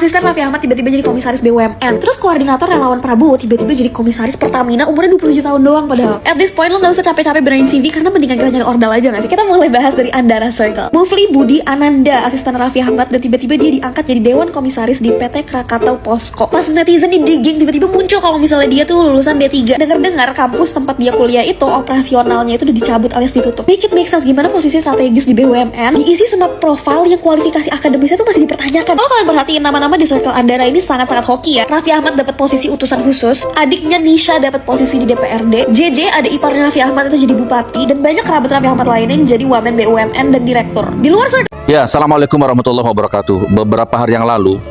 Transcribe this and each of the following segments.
Asisten Raffi Ahmad tiba-tiba jadi komisaris BUMN. Terus koordinator relawan Prabowo tiba-tiba jadi komisaris Pertamina umurnya 27 tahun doang padahal. At this point lo gak usah capek-capek benerin CV karena mendingan kita nyari ordal aja gak sih? Kita mulai bahas dari Andara Circle. Mufli Budi Ananda, asisten Raffi Ahmad, dan tiba-tiba dia diangkat jadi Dewan Komisaris di PT Krakatau Posko. Pas netizen di digging tiba-tiba muncul kalau misalnya dia tuh lulusan D3. Dengar-dengar kampus tempat dia kuliah itu operasionalnya itu udah dicabut alias ditutup. Make it make sense gimana posisi strategis di BUMN diisi sama profil yang kualifikasi akademisnya tuh masih dipertanyakan. Kalau kalian perhatiin nama-nama di circle Andara ini sangat-sangat hoki ya. Raffi Ahmad dapat posisi utusan khusus, adiknya Nisha dapat posisi di DPRD, JJ ada iparnya Raffi Ahmad itu jadi bupati, dan banyak kerabat Raffi Ahmad lainnya yang jadi wamen BUMN dan direktur. Di luar circle. Ya, assalamualaikum warahmatullahi wabarakatuh. Beberapa hari yang lalu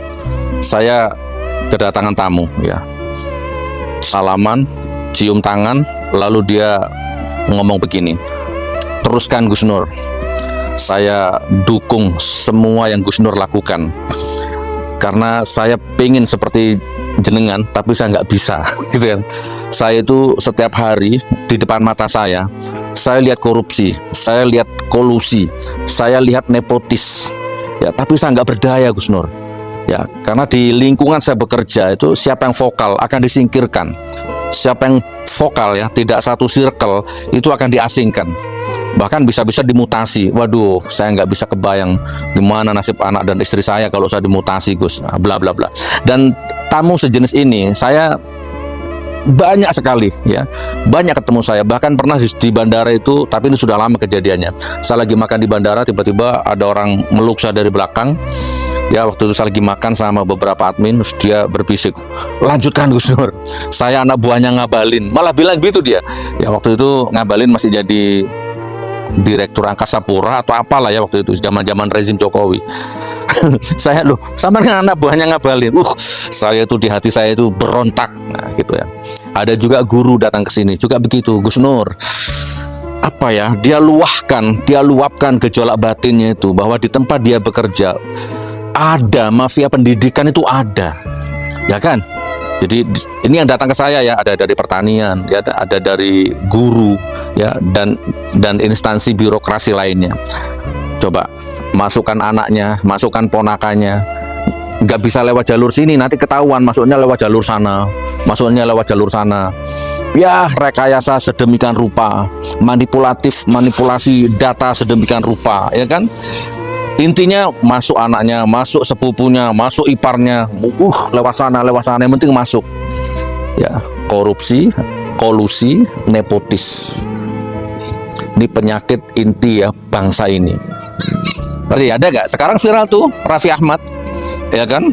saya kedatangan tamu ya. Salaman, cium tangan, lalu dia ngomong begini. Teruskan Gus Nur. Saya dukung semua yang Gus Nur lakukan. Karena saya pengen seperti jenengan, tapi saya nggak bisa, gitu kan. Saya itu setiap hari di depan mata saya lihat korupsi, saya lihat kolusi, saya lihat nepotis. Ya, tapi saya nggak berdaya Gus Nur. Ya, karena di lingkungan saya bekerja itu siapa yang vokal akan disingkirkan. Siapa yang vokal ya, tidak satu circle itu akan diasingkan. Bahkan bisa-bisa dimutasi. Waduh, saya nggak bisa kebayang gimana nasib anak dan istri saya kalau saya dimutasi Gus, bla bla bla. Dan tamu sejenis ini saya banyak sekali ya, banyak ketemu saya. Bahkan pernah di bandara itu, tapi ini sudah lama kejadiannya. Saya lagi makan di bandara, tiba-tiba ada orang meluk saya dari belakang. Ya, waktu itu saya lagi makan sama beberapa admin, terus dia berbisik, lanjutkan Gus Nur, saya anak buahnya Ngabalin. Malah bilang gitu dia. Ya, waktu itu Ngabalin masih jadi Direktur Angkasa Pura atau apalah ya waktu itu, zaman-zaman rezim Jokowi. Saya loh, sama dengan anak buahnya Ngabalin. Saya itu di hati saya itu berontak. Nah, gitu ya. Ada juga guru datang ke sini juga begitu, Gus Nur. Apa ya? Dia luapkan gejolak batinnya itu bahwa di tempat dia bekerja ada mafia pendidikan itu ada. Ya kan? Jadi ini yang datang ke saya ya, ada dari pertanian, ya ada dari guru, ya dan instansi birokrasi lainnya. Coba masukkan anaknya, masukkan ponakannya, nggak bisa lewat jalur sini, nanti ketahuan masuknya lewat jalur sana, masuknya lewat jalur sana. Ya, rekayasa sedemikian rupa, manipulasi data sedemikian rupa, ya kan? Intinya masuk anaknya, masuk sepupunya, masuk iparnya, lewat sana, yang penting masuk. Ya, korupsi, kolusi, nepotis. Ini penyakit inti ya bangsa ini. Tadi ada gak? Sekarang viral tuh Raffi Ahmad, ya kan?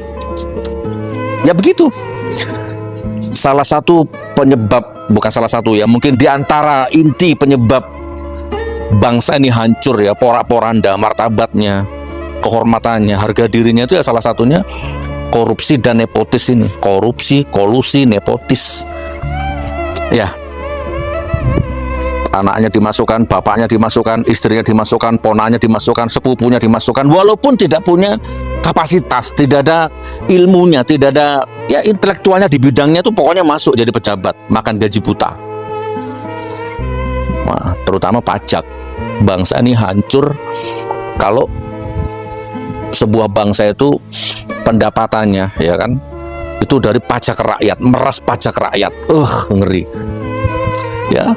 Ya begitu. Salah satu penyebab, bukan salah satu ya, mungkin diantara inti penyebab bangsa ini hancur ya, porak-poranda martabatnya, kehormatannya, harga dirinya itu ya salah satunya korupsi dan nepotis ini. Korupsi, kolusi, nepotis. Ya. Anaknya dimasukkan, bapaknya dimasukkan, istrinya dimasukkan, ponaknya dimasukkan, sepupunya dimasukkan, walaupun tidak punya kapasitas, tidak ada ilmunya, tidak ada ya intelektualnya di bidangnya tuh pokoknya masuk jadi pejabat, makan gaji buta. Nah, terutama pajak. Bangsa ini hancur kalau sebuah bangsa itu pendapatannya ya kan itu dari pajak rakyat, meras pajak rakyat. Ngeri. Ya.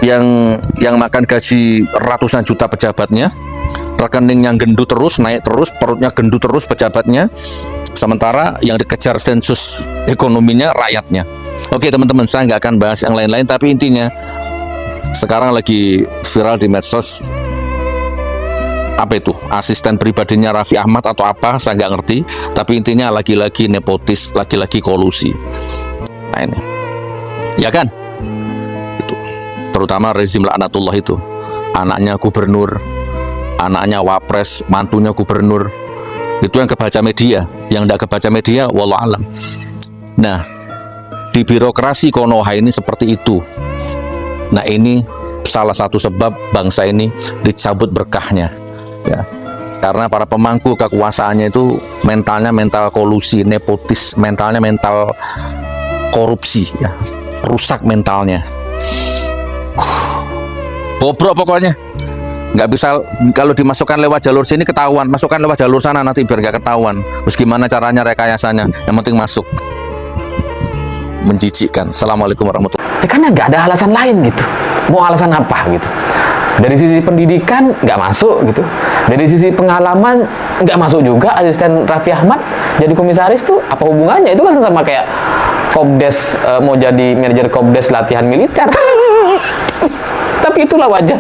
Yang makan gaji ratusan juta pejabatnya, rekeningnya gendut terus, naik terus, perutnya gendut terus pejabatnya. Sementara yang dikejar sensus ekonominya rakyatnya. Oke teman-teman, saya nggak akan bahas yang lain-lain, tapi intinya sekarang lagi viral di medsos apa itu, asisten pribadinya Raffi Ahmad atau apa, saya nggak ngerti, tapi intinya lagi-lagi nepotis, lagi-lagi kolusi. Nah ini, ya kan, itu terutama rezim laknatullah itu, anaknya gubernur, anaknya wapres, mantunya gubernur, itu yang kebaca media, yang nggak kebaca media, wallahu alam. Nah, di birokrasi Konoha ini seperti itu. Nah ini salah satu sebab bangsa ini dicabut berkahnya ya. Karena para pemangku kekuasaannya itu mentalnya mental kolusi, nepotis, mentalnya mental korupsi ya. Rusak mentalnya. Bobrok pokoknya. Nggak bisa, kalau dimasukkan lewat jalur sini ketahuan, masukkan lewat jalur sana nanti biar nggak ketahuan. Terus gimana caranya rekayasanya? Yang penting masuk. Menjijikkan. Assalamualaikum warahmatullahi wabarakatuh. Karena nggak ada alasan lain gitu. Mau alasan apa gitu? Dari sisi pendidikan nggak masuk gitu. Dari sisi pengalaman nggak masuk juga. Asisten Raffi Ahmad jadi komisaris tuh apa hubungannya? Itu kan sama kayak Kopdes mau jadi manajer Kopdes latihan militer. Tapi itulah wajah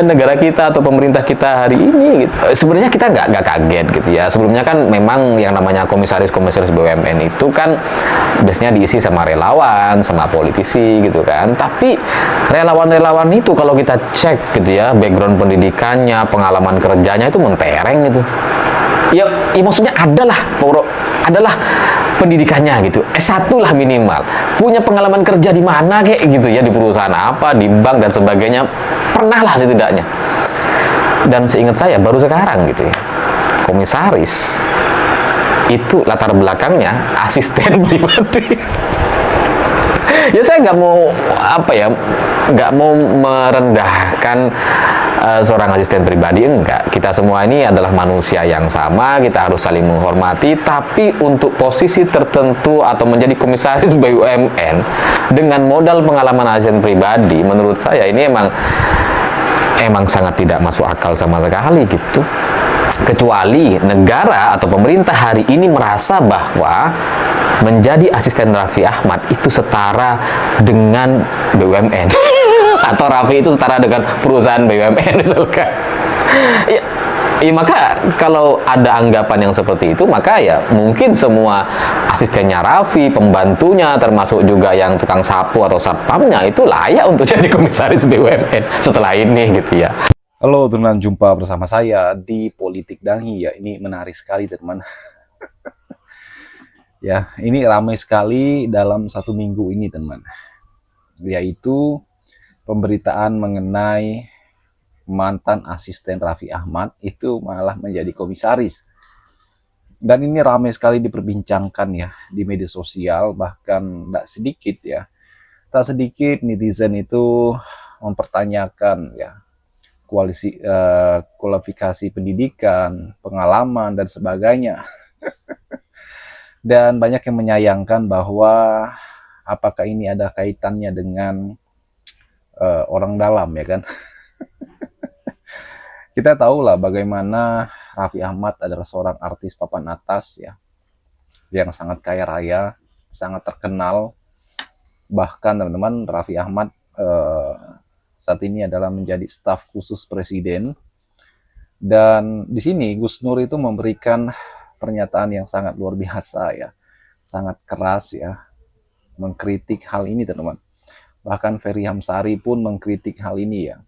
negara kita atau pemerintah kita hari ini gitu. Sebenarnya kita nggak kaget gitu ya. Sebelumnya kan memang yang namanya komisaris-komisaris BUMN itu kan biasanya diisi sama relawan, sama politisi gitu kan. Tapi relawan-relawan itu kalau kita cek gitu ya, background pendidikannya, pengalaman kerjanya itu mentereng gitu. Ya maksudnya adalah pendidikannya gitu, S1 lah minimal, punya pengalaman kerja di mana kayak gitu ya, di perusahaan apa, di bank dan sebagainya, pernah lah setidaknya. Dan seingat saya baru sekarang gitu ya, komisaris itu latar belakangnya asisten pribadi. Ya saya nggak mau nggak mau merendahkan seorang asisten pribadi, enggak. Kita semua ini adalah manusia yang sama, kita harus saling menghormati. Tapi untuk posisi tertentu atau menjadi komisaris BUMN dengan modal pengalaman asisten pribadi, menurut saya ini emang sangat tidak masuk akal sama sekali gitu. Kecuali negara atau pemerintah hari ini merasa bahwa menjadi asisten Raffi Ahmad itu setara dengan BUMN atau Raffi itu setara dengan perusahaan BUMN misalkan. Ya, maka kalau ada anggapan yang seperti itu, maka ya mungkin semua asistennya Raffi, pembantunya, termasuk juga yang tukang sapu atau satpamnya itu layak untuk jadi komisaris BUMN setelah ini gitu ya. Halo teman, jumpa bersama saya di Politik Dangi ya. Ini menarik sekali teman. Ya, ini ramai sekali dalam 1 minggu ini teman. Yaitu pemberitaan mengenai mantan asisten Raffi Ahmad itu malah menjadi komisaris. Dan ini ramai sekali diperbincangkan ya di media sosial, bahkan tak sedikit netizen itu mempertanyakan ya kualifikasi pendidikan, pengalaman dan sebagainya. Dan banyak yang menyayangkan bahwa apakah ini ada kaitannya dengan orang dalam ya kan. Kita tahulah bagaimana Raffi Ahmad adalah seorang artis papan atas ya, yang sangat kaya raya, sangat terkenal. Bahkan teman-teman, Raffi Ahmad saat ini adalah menjadi staf khusus presiden. Dan di sini Gus Nur itu memberikan pernyataan yang sangat luar biasa ya, sangat keras ya, mengkritik hal ini teman-teman. Bahkan Ferry Hamsari pun mengkritik hal ini ya.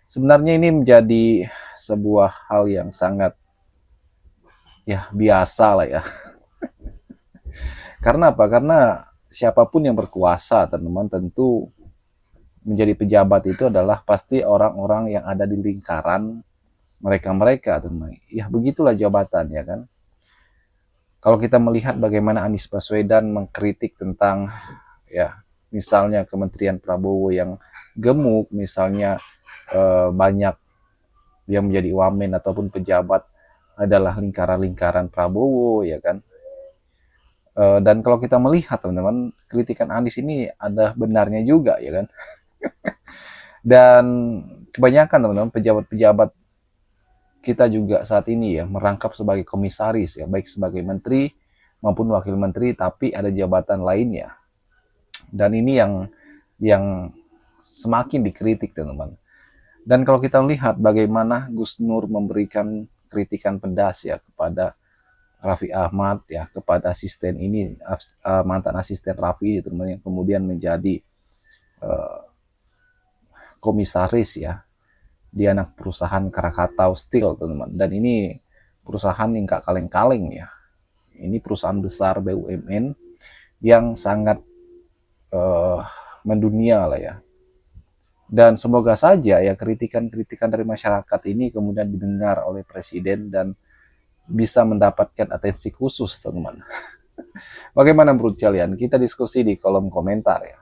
Sebenarnya ini menjadi sebuah hal yang sangat ya biasa lah ya. Karena apa? Karena siapapun yang berkuasa teman-teman, tentu menjadi pejabat itu adalah pasti orang-orang yang ada di lingkaran mereka teman-teman. Ya begitulah jabatan ya kan. Kalau kita melihat bagaimana Anies Baswedan mengkritik tentang ya misalnya Kementerian Prabowo yang gemuk, misalnya banyak yang menjadi wamen ataupun pejabat adalah lingkaran-lingkaran Prabowo ya kan. Dan kalau kita melihat teman-teman, kritikan Anies ini ada benarnya juga ya kan. Dan kebanyakan teman-teman pejabat-pejabat kita juga saat ini ya merangkap sebagai komisaris ya, baik sebagai menteri maupun wakil menteri, tapi ada jabatan lainnya. Dan ini yang semakin dikritik teman-teman. Dan kalau kita lihat bagaimana Gus Nur memberikan kritikan pedas ya kepada Raffi Ahmad ya, kepada asisten ini, mantan asisten Raffi teman-teman, yang kemudian menjadi komisaris ya di anak perusahaan Krakatau Steel teman-teman. Dan ini perusahaan yang gak kaleng-kaleng ya. Ini perusahaan besar BUMN yang sangat mendunia lah ya. Dan semoga saja ya kritikan-kritikan dari masyarakat ini kemudian didengar oleh presiden dan bisa mendapatkan atensi khusus teman-teman. Bagaimana menurut kalian? Kita diskusi di kolom komentar ya.